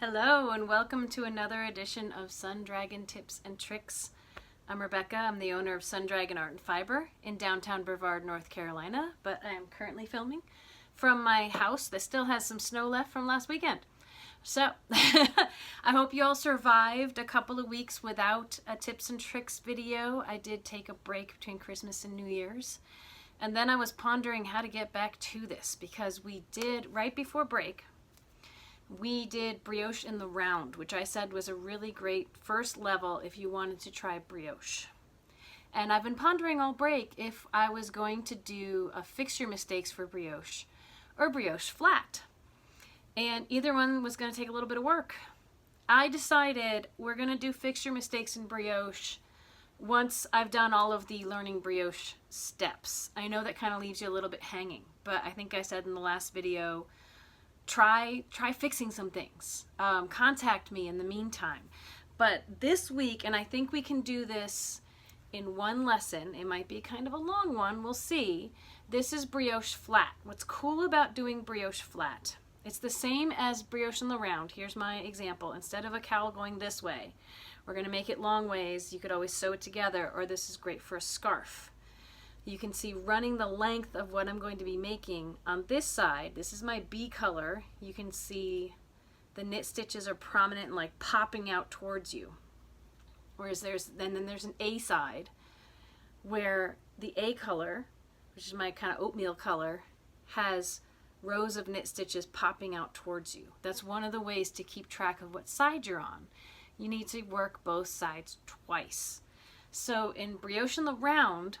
Hello and welcome to another edition of Sun Dragon Tips and Tricks. I'm Rebecca. I'm the owner of Sun Dragon Art and Fiber in downtown Brevard, North Carolina, but I am currently filming from my house that still has some snow left from last weekend. So I hope you all survived a couple of weeks without a tips and tricks video. I did take a break between Christmas and New Year's. And then I was pondering how to get back to this because we did, right before break, we did brioche in the round, which I said was a really great first level if you wanted to try brioche. And I've been pondering all break if I was going to do a fix your mistakes for brioche or brioche flat. And either one was going to take a little bit of work. I decided we're going to do fix your mistakes in brioche once I've done all of the learning brioche steps. I know that kind of leaves you a little bit hanging, but I think I said in the last video, try fixing some things. Contact me in the meantime. But this week, and I think we can do this in one lesson, it might be kind of a long one, we'll see. This is brioche flat. What's cool about doing brioche flat, it's the same as brioche in the round. Here's my example. Instead of a cowl going this way, we're going to make it long ways. You could always sew it together, or this is great for a scarf. You can see running the length of what I'm going to be making on this side. This is my B color. You can see the knit stitches are prominent and like popping out towards you. Whereas then there's an A side where the A color, which is my kind of oatmeal color, has rows of knit stitches popping out towards you. That's one of the ways to keep track of what side you're on. You need to work both sides twice. So in brioche in the round,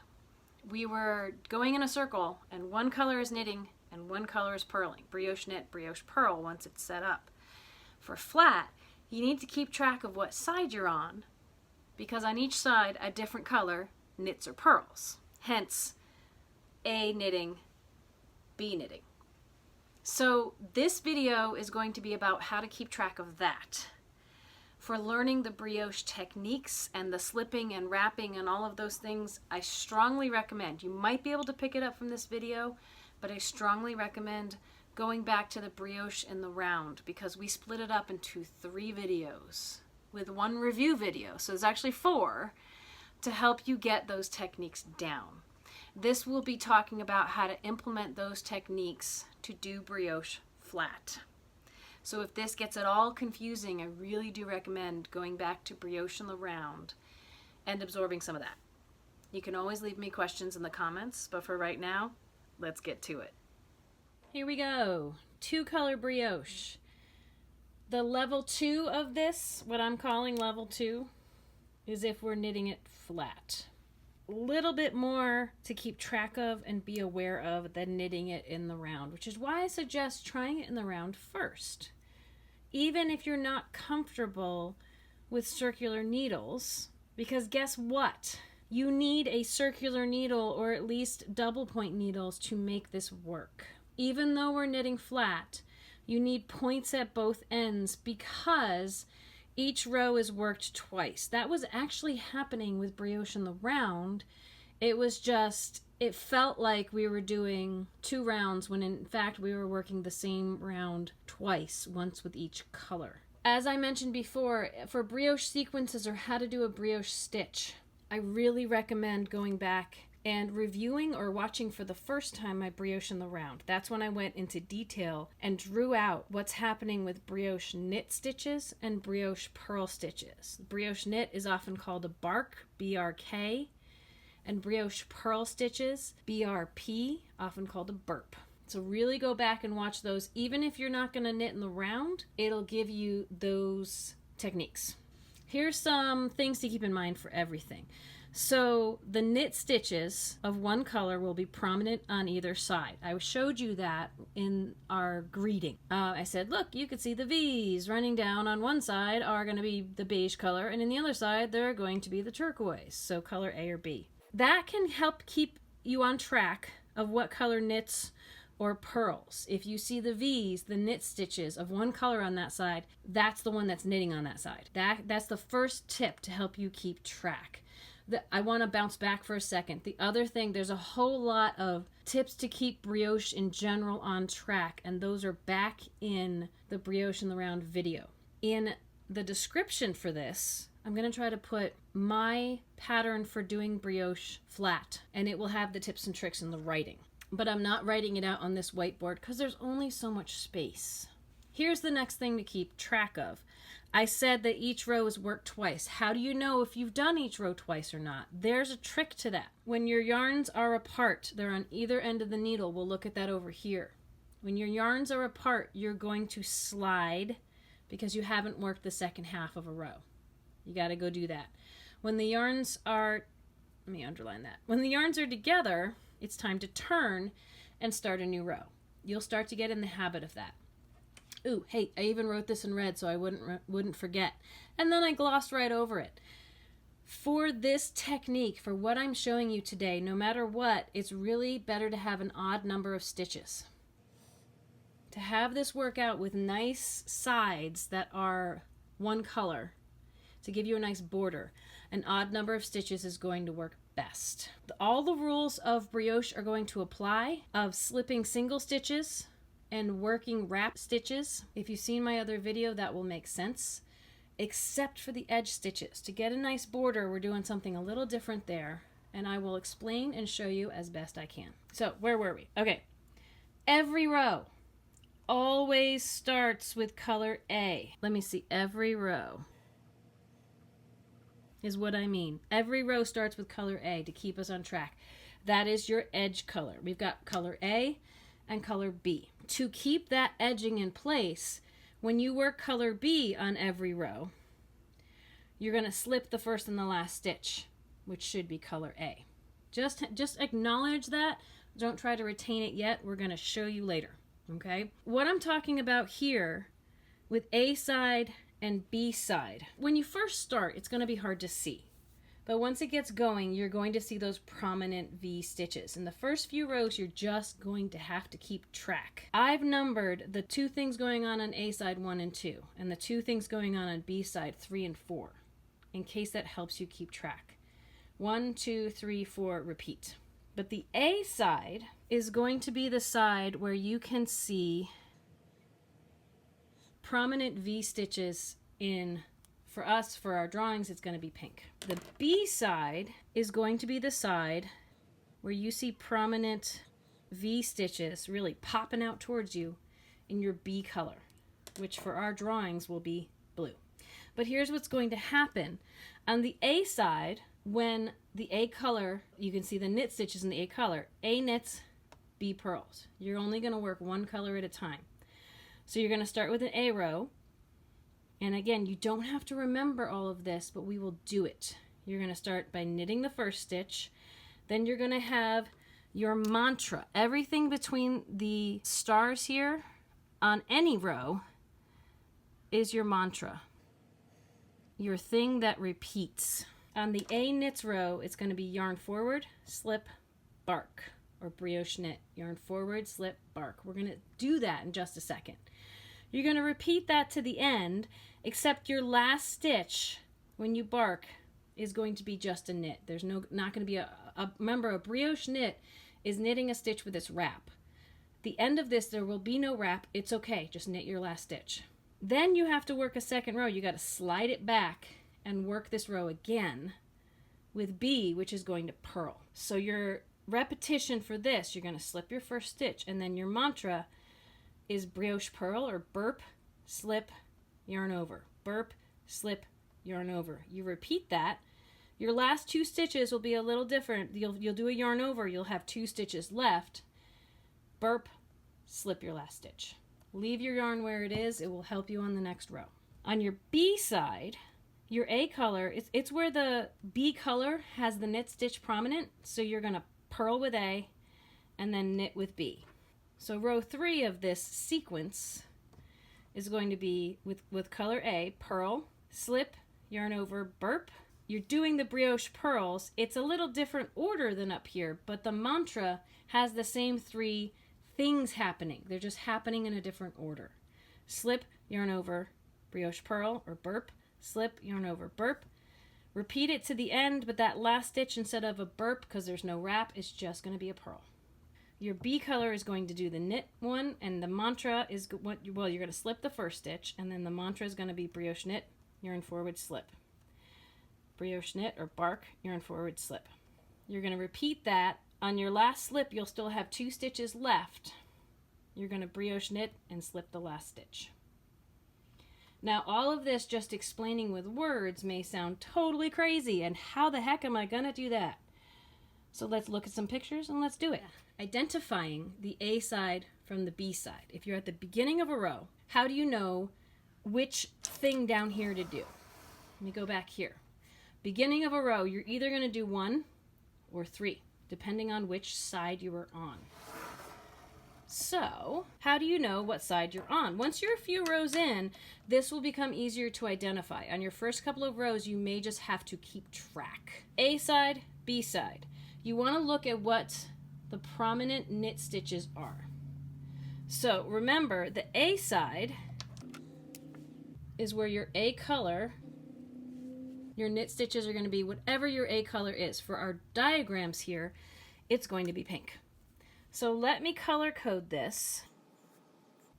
we were going in a circle and one color is knitting and one color is purling. Brioche knit, brioche purl once it's set up. For flat, you need to keep track of what side you're on because on each side a different color knits or purls. Hence, A knitting, B knitting. So this video is going to be about how to keep track of that. For learning the brioche techniques and the slipping and wrapping and all of those things, I strongly recommend, you might be able to pick it up from this video, but I strongly recommend going back to the brioche in the round because we split it up into 3 videos with one review video. So there's actually 4 to help you get those techniques down. This will be talking about how to implement those techniques to do brioche flat. So if this gets at all confusing, I really do recommend going back to brioche in the round and absorbing some of that. You can always leave me questions in the comments, but for right now, let's get to it. Here we go, 2-color brioche. The level 2 of this, what I'm calling level 2, is if we're knitting it flat. A little bit more to keep track of and be aware of than knitting it in the round, which is why I suggest trying it in the round first. Even if you're not comfortable with circular needles, because guess what? You need a circular needle or at least double point needles to make this work. Even though we're knitting flat, you need points at both ends because each row is worked twice. That was actually happening with brioche in the round. It was just, it felt like we were doing 2 rounds when in fact we were working the same round twice, once with each color. As I mentioned before, for brioche sequences or how to do a brioche stitch, I really recommend going back and reviewing or watching for the first time my brioche in the round. That's when I went into detail and drew out what's happening with brioche knit stitches and brioche purl stitches. Brioche knit is often called a bark, B-R-K, and brioche purl stitches, BRP, often called a burp. So really go back and watch those. Even if you're not going to knit in the round, it'll give you those techniques. Here's some things to keep in mind for everything. So the knit stitches of one color will be prominent on either side. I showed you that in our greeting. I said, look, you could see the V's running down on one side are going to be the beige color, and in the other side, they're going to be the turquoise, so color A or B. That can help keep you on track of what color knits or purls. If you see the V's, the knit stitches of one color on that side, that's the one that's knitting on that side. That's the first tip to help you keep track. I want to bounce back for a second. The other thing, there's a whole lot of tips to keep brioche in general on track, and those are back in the brioche in the round video. In the description for this, I'm going to try to put my pattern for doing brioche flat, and it will have the tips and tricks in the writing. But I'm not writing it out on this whiteboard because there's only so much space. Here's the next thing to keep track of. I said that each row is worked twice. How do you know if you've done each row twice or not? There's a trick to that. When your yarns are apart, they're on either end of the needle. We'll look at that over here. When your yarns are apart, you're going to slide because you haven't worked the second half of a row. You got to go do that. When the yarns are, let me underline that. When the yarns are together, it's time to turn and start a new row. You'll start to get in the habit of that. Ooh, hey, I even wrote this in red so I wouldn't forget. And then I glossed right over it. For this technique, for what I'm showing you today, no matter what, it's really better to have an odd number of stitches. To have this work out with nice sides that are one color, to give you a nice border, an odd number of stitches is going to work best. All the rules of brioche are going to apply, of slipping single stitches and working wrap stitches. If you've seen my other video, that will make sense, except for the edge stitches. To get a nice border, we're doing something a little different there, and I will explain and show you as best I can. So where were we? Okay, every row always starts with color A. Let me see, every row is what I mean. Every row starts with color A to keep us on track. That is your edge color. We've got color A and color B. To keep that edging in place, when you work color B on every row, you're going to slip the first and the last stitch, which should be color A. Just acknowledge that. Don't try to retain it yet. We're going to show you later. Okay? What I'm talking about here with A side and B side, when you first start, it's going to be hard to see. But once it gets going, you're going to see those prominent V stitches. In the first few rows, you're just going to have to keep track. I've numbered the two things going on A side 1 and 2, and the two things going on B side 3 and 4, in case that helps you keep track. 1, 2, 3, 4, repeat. But the A side is going to be the side where you can see prominent V stitches in, for us, for our drawings, it's going to be pink. The B side is going to be the side where you see prominent V stitches really popping out towards you in your B color, which for our drawings will be blue. But here's what's going to happen. On the A side, when the A color, you can see the knit stitches in the A color, A knits, B purls. You're only going to work one color at a time. So you're going to start with an A row. And again, you don't have to remember all of this, but we will do it. You're going to start by knitting the first stitch. Then you're going to have your mantra. Everything between the stars here on any row is your mantra. Your thing that repeats. On the A knits row, it's going to be yarn forward, slip, bark, or brioche knit. Yarn forward, slip, bark. We're going to do that in just a second. You're going to repeat that to the end, except your last stitch, when you bark, is going to be just a knit. There's not going to be remember, a brioche knit is knitting a stitch with its wrap. At the end of this, there will be no wrap. It's okay. Just knit your last stitch. Then you have to work a second row. You got to slide it back and work this row again with B, which is going to purl. So your repetition for this, you're going to slip your first stitch, and then your mantra is brioche purl, or burp, slip, yarn over. Burp, slip, yarn over. You repeat that. Your last two stitches will be a little different. You'll do a yarn over. You'll have 2 stitches left. Burp, slip your last stitch. Leave your yarn where it is. It will help you on the next row. On your B side, your A color, it's where the B color has the knit stitch prominent. So you're going to purl with A and then knit with B. So row 3 of this sequence is going to be with color A, purl, slip, yarn over, burp. You're doing the brioche purls. It's a little different order than up here, but the mantra has the same 3 things happening. They're just happening in a different order. Slip, yarn over, brioche purl, or burp, slip, yarn over, burp. Repeat it to the end, but that last stitch, instead of a burp, because there's no wrap, is just going to be a purl. your B color is going to do the knit one, and the mantra is what, well, you're going to slip the first stitch, and then the mantra is going to be brioche knit, yarn forward, slip. Brioche knit or bark, yarn forward, slip. You're going to repeat that. On your last slip, you'll still have 2 stitches left. You're going to brioche knit and slip the last stitch. Now, all of this just explaining with words may sound totally crazy, and how the heck am I going to do that? So let's look at some pictures and let's do it. Identifying the A side from the B side. If you're at the beginning of a row, how do you know which thing down here to do? Let me go back here. Beginning of a row, you're either going to do 1 or 3, depending on which side you were on. So, how do you know what side you're on? Once you're a few rows in, this will become easier to identify. On your first couple of rows, you may just have to keep track. A side, B side. You want to look at what the prominent knit stitches are. So remember, the A side is where your A color, your knit stitches are going to be whatever your A color is. For our diagrams here, it's going to be pink. So let me color code this.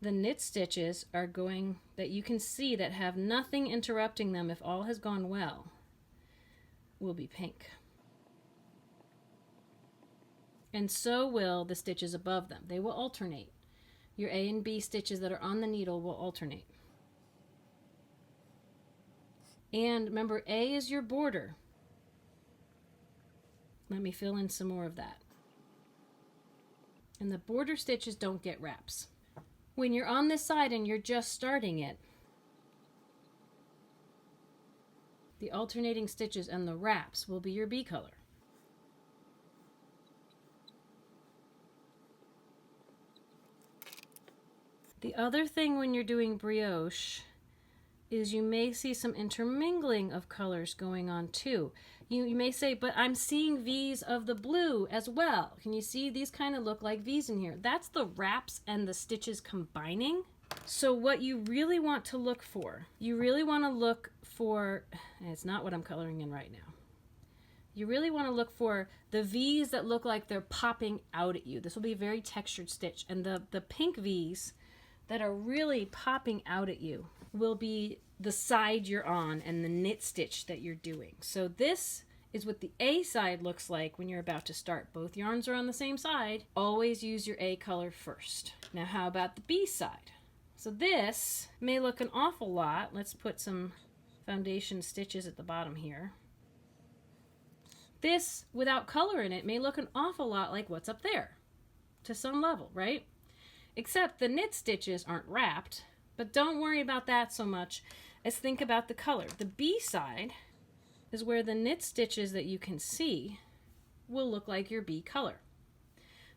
The knit stitches are going, that you can see that have nothing interrupting them if all has gone well, will be pink. And so will the stitches above them. They will alternate. Your A and B stitches that are on the needle will alternate. And remember, A is your border. Let me fill in some more of that. And the border stitches don't get wraps. When you're on this side and you're just starting it, the alternating stitches and the wraps will be your B color. The other thing when you're doing brioche is you may see some intermingling of colors going on too. You may say, but I'm seeing V's of the blue as well. Can you see these kind of look like V's in here? That's the wraps and the stitches combining. So what you really want to look for, and it's not what I'm coloring in right now. You really want to look for the V's that look like they're popping out at you. This will be a very textured stitch. And the pink V's that are really popping out at you will be the side you're on and the knit stitch that you're doing. So this is what the A side looks like when you're about to start. Both yarns are on the same side. Always use your A color first. Now how about the B side? So this may look an awful lot. Let's put some foundation stitches at the bottom here. This, without color in it, may look an awful lot like what's up there to some level, right? Except the knit stitches aren't wrapped, but don't worry about that so much as think about the color. The B side is where the knit stitches that you can see will look like your B color.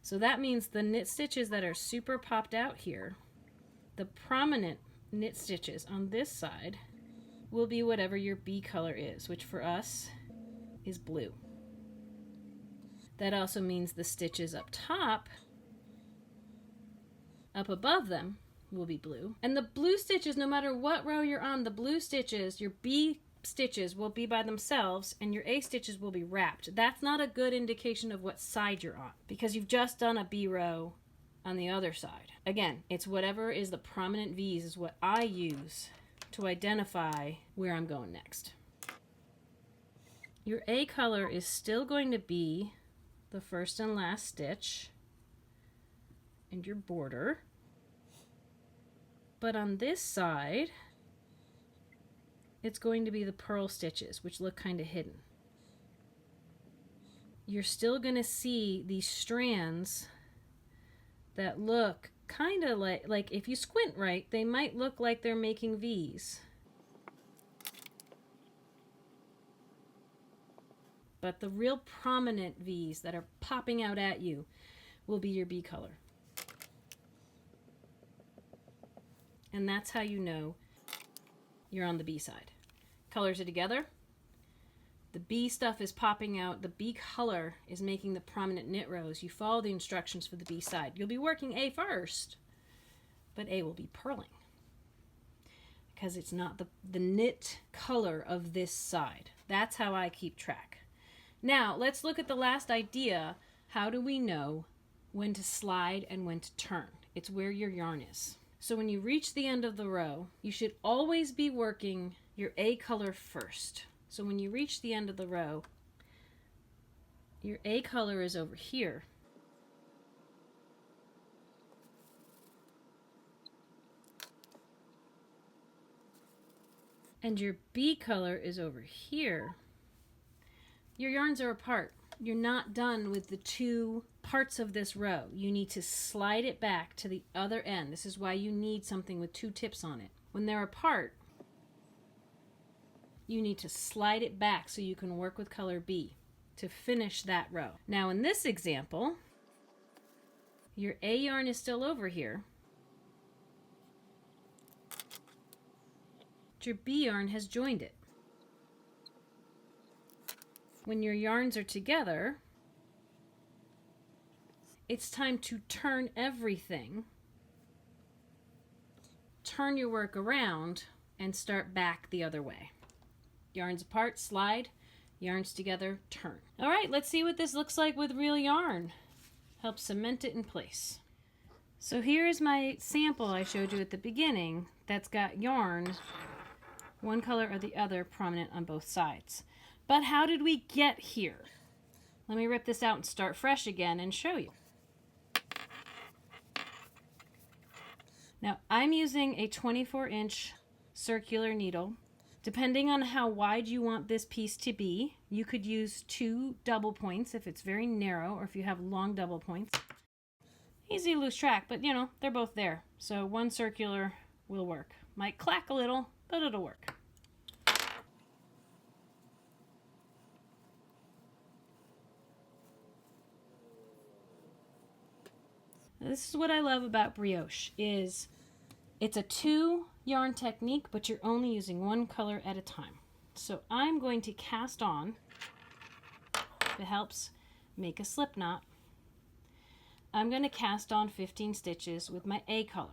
So that means the knit stitches that are super popped out here, the prominent knit stitches on this side, will be whatever your B color is, which for us is blue. That also means the stitches up top, up above them, will be blue. And the blue stitches, no matter what row you're on, the blue stitches, your B stitches will be by themselves and your A stitches will be wrapped. That's not a good indication of what side you're on because you've just done a B row on the other side. Again, it's whatever is the prominent V's is what I use to identify where I'm going next. Your A color is still going to be the first and last stitch and your border. But on this side, it's going to be the purl stitches, which look kind of hidden. You're still going to see these strands that look kind of like if you squint right, they might look like they're making V's. But the real prominent V's that are popping out at you will be your B color. And that's how you know you're on the B side. Colors are together. The B stuff is popping out. The B color is making the prominent knit rows. You follow the instructions for the B side. You'll be working A first, but A will be purling because it's not the knit color of this side. That's how I keep track. Now, let's look at the last idea. How do we know when to slide and when to turn. It's where your yarn is. So when you reach the end of the row, you should always be working your A color first. So when you reach the end of the row, your A color is over here. And your B color is over here. Your yarns are apart. You're not done with the two parts of this row. You need to slide it back to the other end. This is why you need something with two tips on it. When they're apart, you need to slide it back so you can work with color B to finish that row. Now in this example, your A yarn is still over here. Your B yarn has joined it. When your yarns are together, it's time to turn everything, turn your work around, and start back the other way. Yarns apart, slide, yarns together, turn. All right, let's see what this looks like with real yarn. Help cement it in place. So here's my sample I showed you at the beginning that's got yarn, one color or the other, prominent on both sides. But how did we get here? Let me rip this out and start fresh again and show you. Now I'm using a 24-inch circular needle. Depending on how wide you want this piece to be, you could use 2 double points if it's very narrow, or if you have long double points. Easy to lose track, but you know, they're both there. So 1 circular will work. Might clack a little, but it'll work. This is what I love about brioche, is it's a 2 yarn technique, but you're only using 1 color at a time. So I'm going to cast on, if it helps make a slip knot, I'm going to cast on 15 stitches with my A color.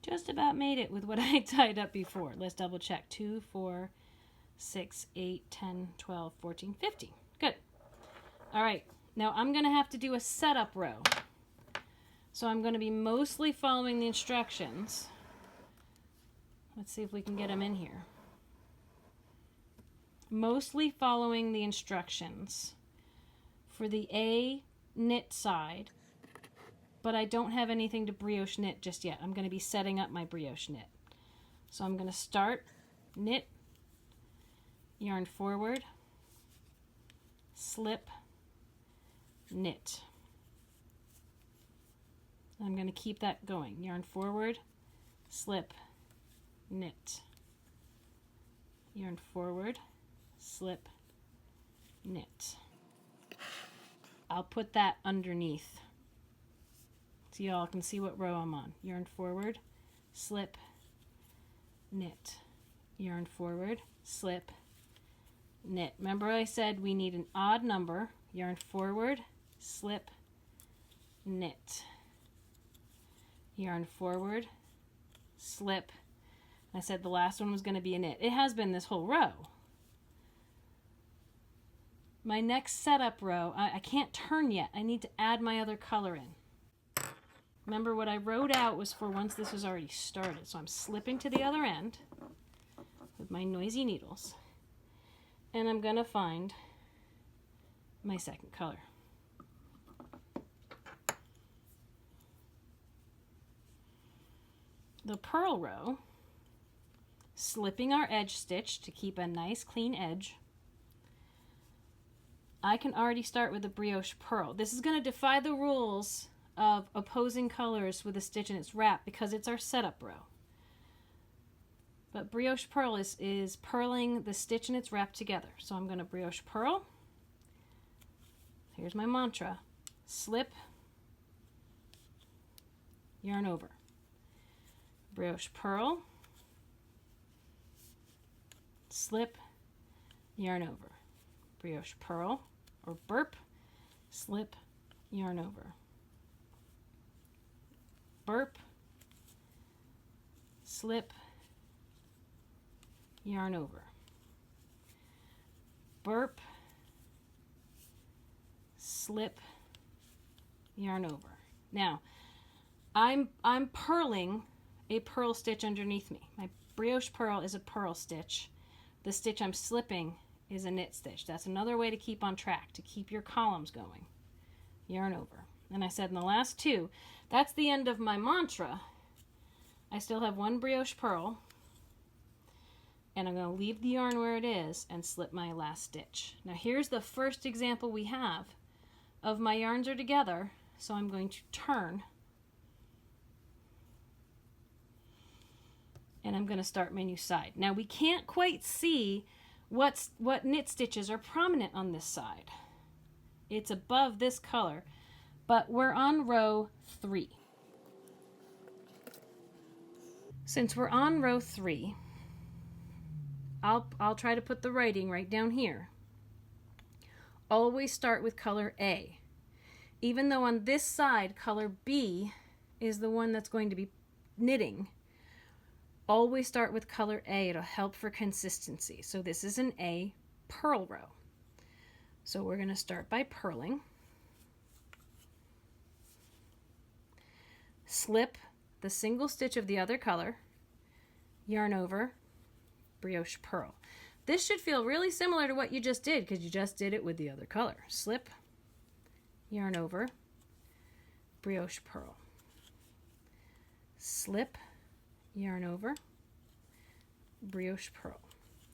Just about made it with what I tied up before. Let's double check. 2, 4, 6, 8, 10, 12, 14, 15. Good. All right. Now I'm going to have to do a setup row. So I'm going to be mostly following the instructions. Let's see if we can get them in here. Mostly following the instructions for the A knit side. But I don't have anything to brioche knit just yet. I'm going to be setting up my brioche knit. So I'm going to start, knit, yarn forward, slip, knit. I'm going to keep that going. Yarn forward, slip, knit. Yarn forward, slip, knit. I'll put that underneath, so y'all can see what row I'm on. Yarn forward, slip, knit. Yarn forward, slip, knit. Remember I said we need an odd number. Yarn forward, slip, knit. Yarn forward, slip. I said the last one was going to be a knit. It has been this whole row. My next setup row, I can't turn yet. I need to add my other color in. Remember, what I wrote out was for once this was already started. So I'm slipping to the other end with my noisy needles. And I'm going to find my second color. The purl row, slipping our edge stitch to keep a nice clean edge. I can already start with a brioche purl. This is going to defy the rules of opposing colors with a stitch in its wrap because it's our setup row. But brioche purl is purling the stitch and its wrap together. So I'm going to brioche purl. Here's my mantra. Slip, yarn over. Brioche purl, slip, yarn over. Brioche purl, or burp, slip, yarn over. Burp, slip, yarn over, burp, slip, yarn over. Now, I'm purling a purl stitch underneath me. My brioche purl is a purl stitch. The stitch I'm slipping is a knit stitch. That's another way to keep on track, to keep your columns going. Yarn over. And I said in the last two, that's the end of my mantra. I still have one brioche purl, and I'm going to leave the yarn where it is and slip my last stitch. Now here's the first example we have of my yarns are together, so I'm going to turn and I'm going to start my new side. Now we can't quite see what knit stitches are prominent on this side. It's above this color, but we're on row 3. Since we're on row 3, I'll try to put the writing right down here. Always start with color A. Even though on this side color B is the one that's going to be knitting, always start with color A. It'll help for consistency. So this is an A purl row. So we're going to start by purling. Slip the single stitch of the other color, yarn over, brioche purl. This should feel really similar to what you just did because you just did it with the other color. Slip, yarn over, brioche purl. Slip, yarn over, brioche purl.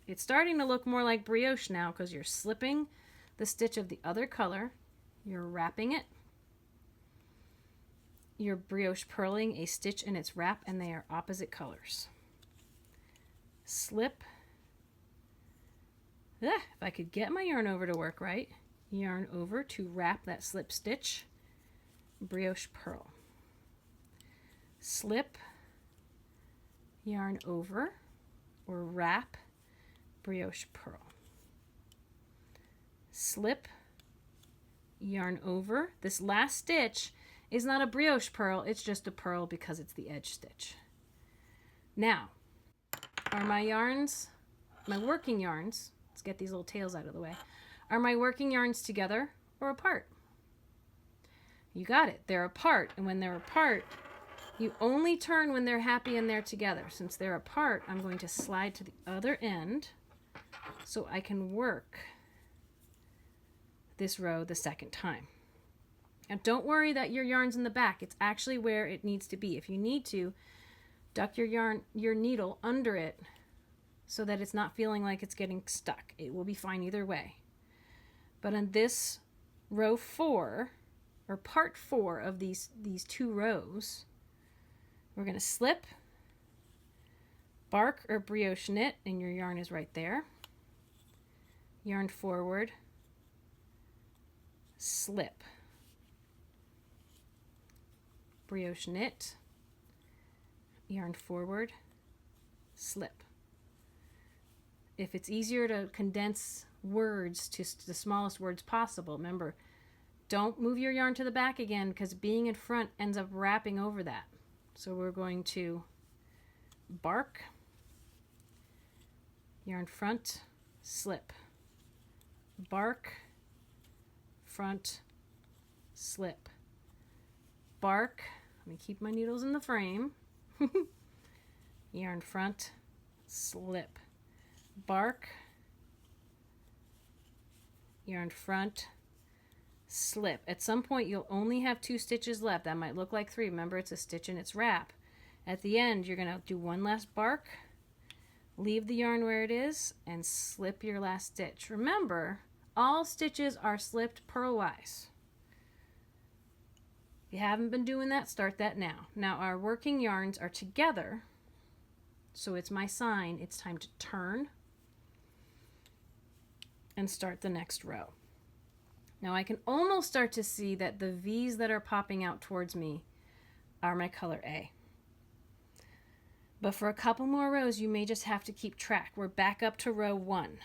It's starting to look more like brioche now because you're slipping the stitch of the other color, you're wrapping it, you're brioche purling a stitch in its wrap, and they are opposite colors. Slip, if I could get my yarn over to work right, yarn over to wrap that slip stitch, brioche purl. Slip, yarn over, or wrap, brioche purl. Slip, yarn over. This last stitch is not a brioche purl, it's just a purl because it's the edge stitch. Now, are my yarns, my working yarns, let's get these little tails out of the way, are my working yarns together or apart? You got it, they're apart, and when they're apart, you only turn when they're happy and they're together. Since they're apart, I'm going to slide to the other end so I can work this row the second time. Now don't worry that your yarn's in the back. It's actually where it needs to be. If you need to, duck your needle under it so that it's not feeling like it's getting stuck. It will be fine either way. But on this row 4, or part 4 of these 2 rows, we're going to slip, bark or brioche knit, and your yarn is right there. Yarn forward, slip, brioche knit, yarn forward, slip. If it's easier to condense words to the smallest words possible, remember, don't move your yarn to the back again because being in front ends up wrapping over that. So we're going to bark, yarn front, slip, bark, front, slip, bark, let me keep my needles in the frame, yarn front, slip, bark, yarn front, slip. At some point you'll only have 2 stitches left. That might look like 3. Remember, it's a stitch in its wrap. At the end you're going to do one last bark, leave the yarn where it is, and slip your last stitch. Remember, all stitches are slipped purlwise. If you haven't been doing that, start that now. Now our working yarns are together, so it's my sign. It's time to turn and start the next row. Now I can almost start to see that the V's that are popping out towards me are my color A. But for a couple more rows, you may just have to keep track. We're back up to row 1.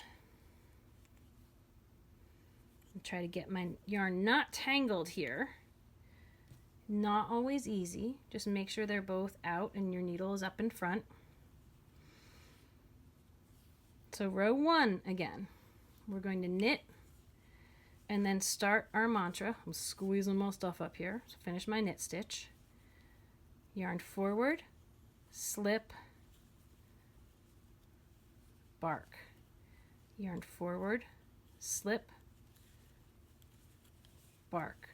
I'll try to get my yarn not tangled here. Not always easy. Just make sure they're both out and your needle is up in front. So row 1 again. We're going to knit and then start our mantra. I'm squeezing my stuff up here. So finish my knit stitch. Yarn forward, slip, bark. Yarn forward, slip, bark.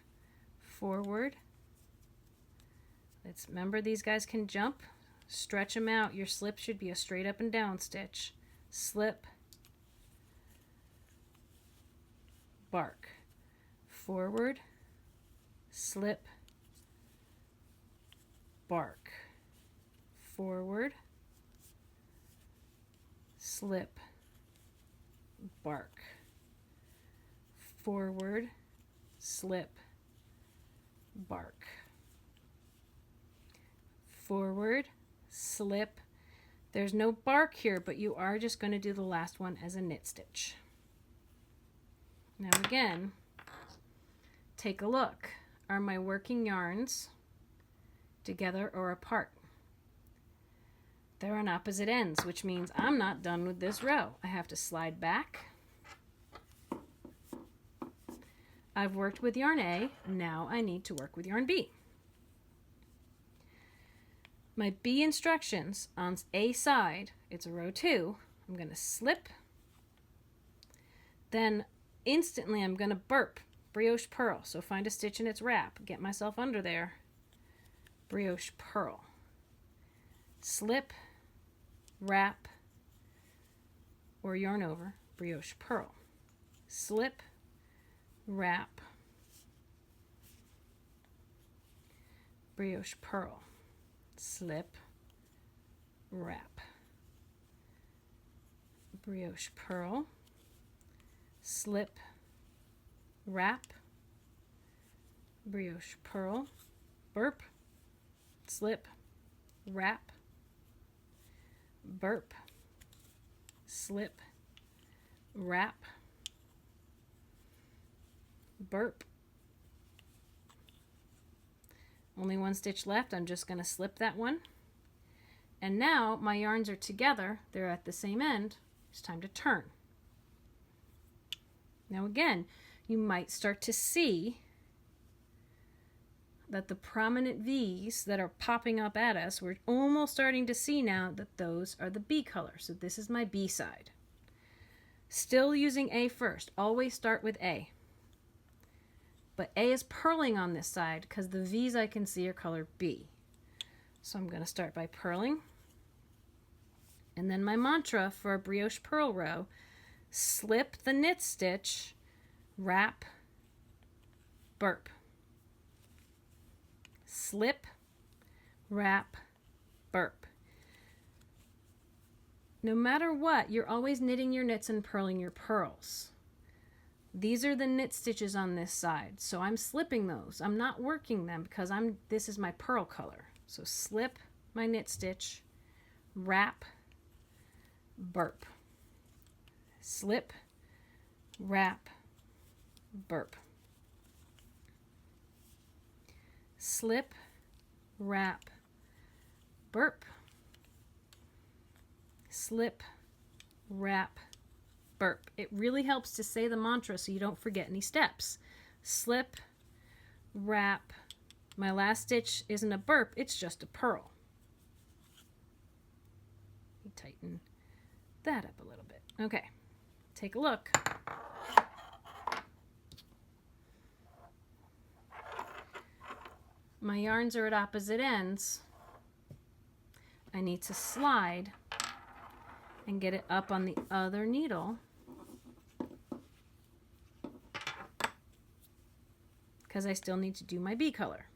Forward. Let's remember these guys can jump. Stretch them out. Your slip should be a straight up and down stitch. Slip, bark. Forward, slip, bark. Forward, slip, bark. Forward, slip, bark. Forward, slip. There's no bark here, but you are just going to do the last one as a knit stitch. Now again, take a look. Are my working yarns together or apart? They're on opposite ends, which means I'm not done with this row. I have to slide back. I've worked with yarn A, now I need to work with yarn B. My B instructions on A side, it's a row 2, I'm going to slip, then instantly I'm going to burp, brioche purl. So find a stitch in its wrap, get myself under there, brioche purl. Slip, wrap, or yarn over, brioche purl. Slip, wrap, brioche purl. Slip, wrap, brioche purl, slip, wrap, brioche purl, burp, slip, wrap, burp, slip, wrap, burp. Only one stitch left. I'm just going to slip that one. And now my yarns are together. They're at the same end. It's time to turn. Now again, you might start to see that the prominent V's that are popping up at us, we're almost starting to see now that those are the B color. So this is my B side. Still using A first. Always start with A. But A is purling on this side because the V's I can see are color B. So I'm going to start by purling. And then my mantra for a brioche purl row, slip the knit stitch, wrap, burp. Slip, wrap, burp. No matter what, you're always knitting your knits and purling your purls. These are the knit stitches on this side, so I'm slipping those. I'm not working them because this is my purl color. So slip my knit stitch, wrap, burp. Slip, wrap, burp. Slip, wrap, burp. Slip, wrap, burp. It really helps to say the mantra so you don't forget any steps. Slip, wrap. My last stitch isn't a burp, it's just a purl. Let me tighten that up a little bit. Okay, take a look. My yarns are at opposite ends. I need to slide and get it up on the other needle because I still need to do my B color.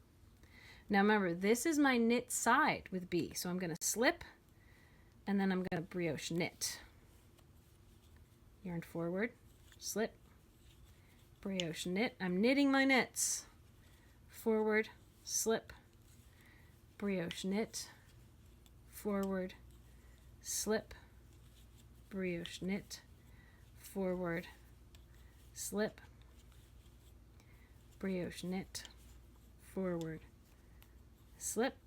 Now remember, this is my knit side with B, so I'm going to slip and then I'm going to brioche knit. Yarn forward, slip, brioche knit. I'm knitting my knits. Forward, slip, brioche knit, forward, slip, brioche knit, forward, slip, brioche knit, forward, slip,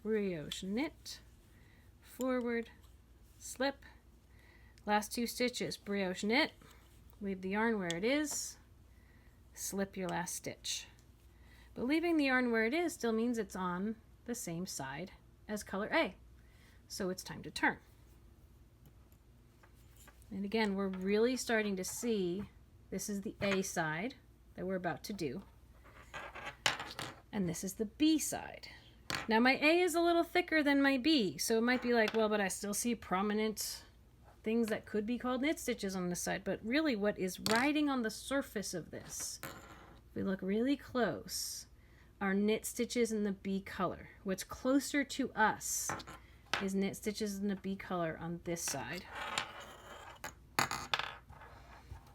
brioche knit, forward, slip, Last 2 stitches, brioche knit, leave the yarn where it is, slip your last stitch. But leaving the yarn where it is still means it's on the same side as color A. So it's time to turn. And again, we're really starting to see, this is the A side that we're about to do. And this is the B side. Now my A is a little thicker than my B, so it might be like, well, but I still see prominent things that could be called knit stitches on this side. But really what is riding on the surface of this, if we look really close, are knit stitches in the B color. What's closer to us is knit stitches in the B color on this side,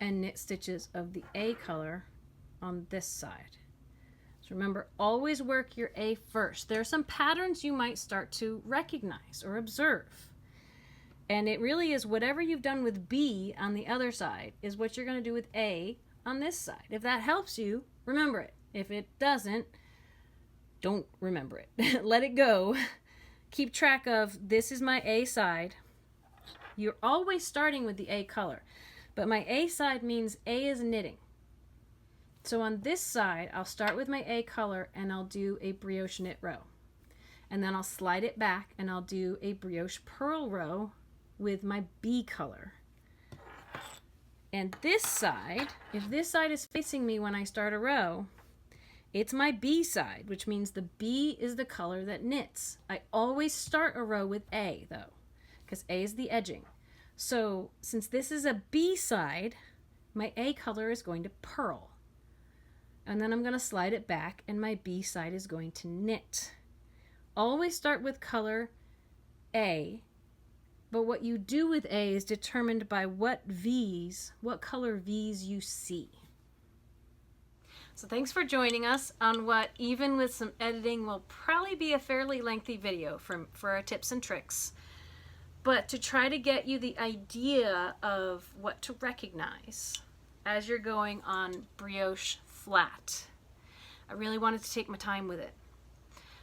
and knit stitches of the A color on this side. So remember, always work your A first. There are some patterns you might start to recognize or observe. And it really is whatever you've done with B on the other side is what you're going to do with A on this side. If that helps you, remember it. If it doesn't, don't remember it. Let it go. Keep track of, this is my A side. You're always starting with the A color. But my A side means A is knitting. So on this side, I'll start with my A color and I'll do a brioche knit row. And then I'll slide it back and I'll do a brioche purl row with my B color. And this side, if this side is facing me when I start a row, it's my B side, which means the B is the color that knits. I always start a row with A though, because A is the edging. So since this is a B side, my A color is going to purl. And then I'm going to slide it back and my B side is going to knit. Always start with color A, but what you do with A is determined by what color V's you see. So thanks for joining us on what, even with some editing, will probably be a fairly lengthy video for our tips and tricks. But to try to get you the idea of what to recognize as you're going on brioche flat. I really wanted to take my time with it.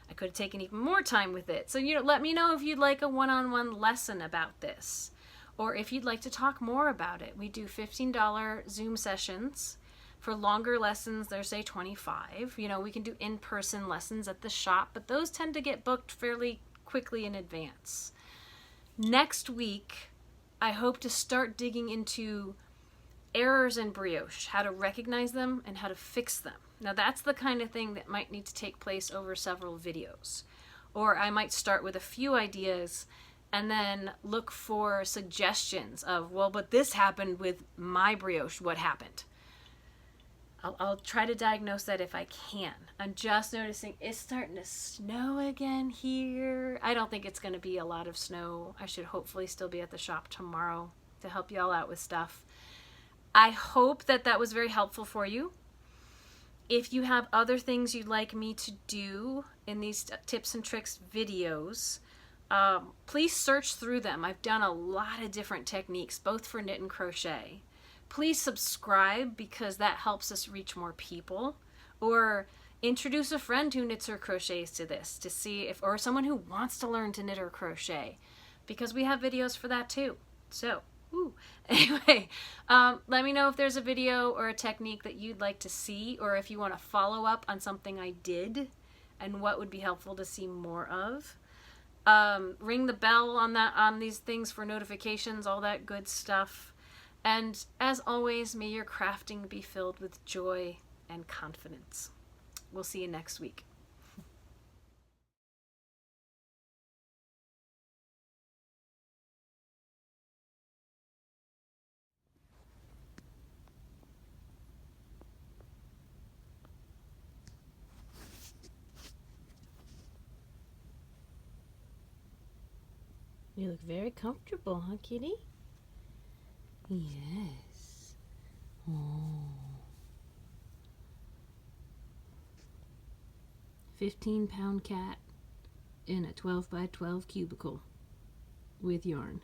I could have taken even more time with it. So let me know if you'd like a one-on-one lesson about this, or if you'd like to talk more about it. We do $15 Zoom sessions. For longer lessons, they're say $25. We can do in-person lessons at the shop, but those tend to get booked fairly quickly in advance. Next week, I hope to start digging into errors in brioche, how to recognize them and how to fix them. Now that's the kind of thing that might need to take place over several videos. Or I might start with a few ideas and then look for suggestions of, well, but this happened with my brioche, what happened? I'll try to diagnose that if I can. I'm just noticing it's starting to snow again here. I don't think it's going to be a lot of snow. I should hopefully still be at the shop tomorrow to help you all out with stuff. I hope that was very helpful for you. If you have other things you'd like me to do in these tips and tricks videos, please search through them. I've done a lot of different techniques, both for knit and crochet. Please subscribe because that helps us reach more people. Or introduce a friend who knits or crochets to this to see if, or someone who wants to learn to knit or crochet, because we have videos for that too. So, anyway, let me know if there's a video or a technique that you'd like to see, or if you want to follow up on something I did and what would be helpful to see more of. Ring the bell on these things for notifications, all that good stuff. And as always, may your crafting be filled with joy and confidence. We'll see you next week. You look very comfortable, huh, kitty? Yes. Oh. 15-pound cat in a 12 by 12 cubicle with yarn.